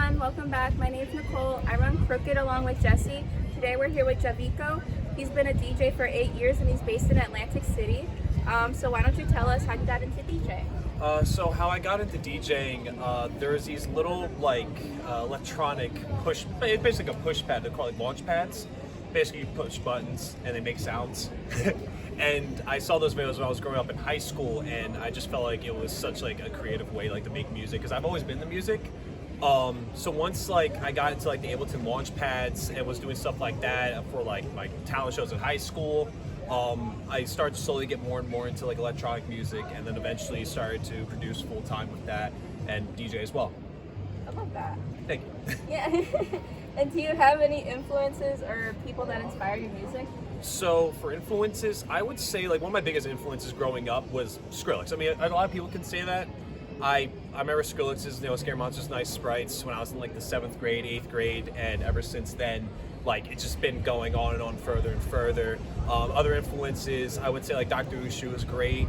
everyone, welcome back. My name is Nicole. I run Crooked along with Jesse. Today we're here with Javiko. He's been a DJ for 8 years and he's based in Atlantic City. So why don't you tell us how you got into DJing? So how I got into DJing, there's these little electronic push, basically a push pad. They're called launch pads. Basically you push buttons and they make sounds. And I saw those videos when I was growing up in high school, and I just felt like it was such a creative way to make music, because I've always been into music. So once I got into the Ableton launch pads and was doing stuff like that for my talent shows in high school, I started to slowly get more and more into electronic music, and then eventually started to produce full time with that and DJ as well. I love that. Thank you. Yeah. And do you have any influences or people that inspire your music? So for influences, I would say one of my biggest influences growing up was Skrillex. I mean, a lot of people can say that. I remember Skrillex's Scare Monsters, Nice Sprites when I was in the 7th grade, 8th grade, and ever since then, it's just been going on and on further and further. Other influences, I would say Dr. Ushu is great.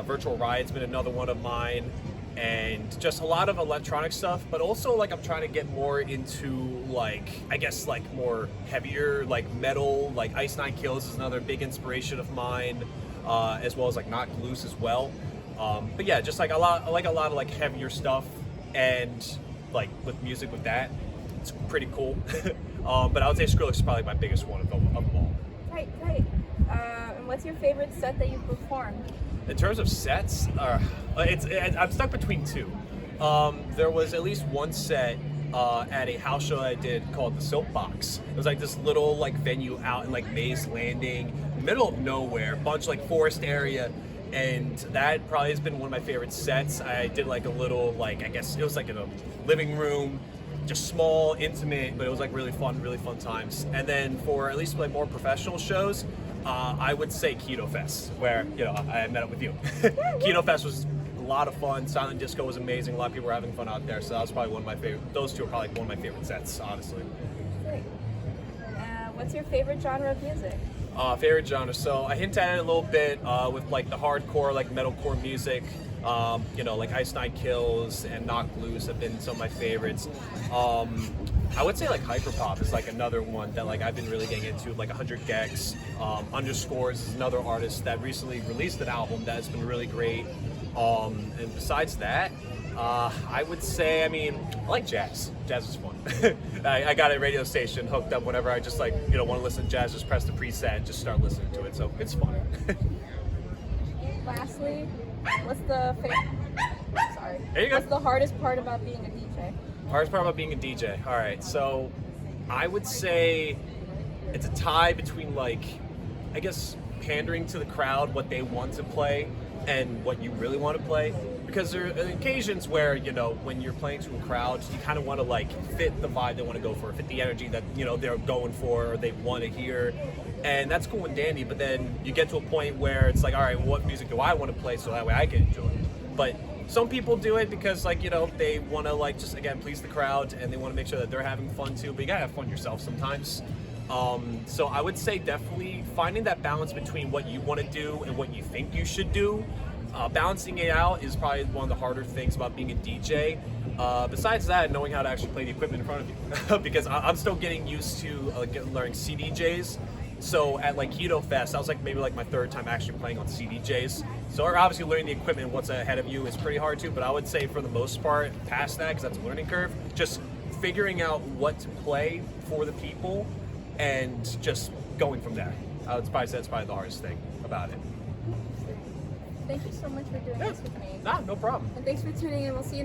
Virtual Riot's been another one of mine. And just a lot of electronic stuff, but also I'm trying to get more into I guess more heavier metal. Ice Nine Kills is another big inspiration of mine, as well as Knocked Loose as well. But yeah, just a lot of heavier stuff, and with music with that, it's pretty cool. But I would say Skrillex is probably my biggest one of them all. Right. And what's your favorite set that you've performed? In terms of sets, I'm stuck between two. There was at least one set at a house show I did called the Soapbox. It was this little venue out in Mays Landing, middle of nowhere, bunch forest area, and that probably has been one of my favorite sets. I did a little I guess it was in a living room, just small, intimate, but it was really fun times. And then for at least more professional shows, I would say Keto Fest, where I met up with you. Keto Fest was a lot of fun. Silent Disco was amazing. A lot of people were having fun out there, so that was probably one of my favorite. Those two are probably one of my favorite sets, honestly. Great. What's your favorite genre of music? Favorite genre. So I hinted at it a little bit with the hardcore, metalcore music. Ice Nine Kills and Knocked Loose have been some of my favorites. I would say Hyperpop is another one that I've been really getting into. 100 Gex, Underscores is another artist that recently released an album that's been really great. And besides that, I would say, I like jazz. Jazz is fun. I got a radio station hooked up whenever I just want to listen to jazz. Just press the preset and just start listening to it. So it's fun. Lastly, what's the hardest part about being a DJ? Hardest part about being a DJ. All right, so I would say it's a tie between I guess pandering to the crowd, what they want to play, and what you really want to play. Because there are occasions where when you're playing to a crowd, you kind of want to fit the vibe they want to go for, fit the energy that they're going for or they want to hear, and that's cool and dandy. But then you get to a point where it's all right, what music do I want to play so that way I can enjoy it? But some people do it because they want to just again please the crowd, and they want to make sure that they're having fun too. But you gotta have fun yourself sometimes. So I would say definitely finding that balance between what you want to do and what you think you should do. Balancing it out is probably one of the harder things about being a DJ. Besides that, knowing how to actually play the equipment in front of you, because I'm still getting used to learning CDJs. So at Keto Fest, that was maybe my third time actually playing on CDJs. So obviously learning the equipment, what's ahead of you, is pretty hard too. But I would say for the most part, past that, because that's a learning curve, just figuring out what to play for the people and just going from there. I would probably say that's probably the hardest thing about it. Thank you so much for doing this with me. Nah, no problem. And thanks for tuning in. We'll see you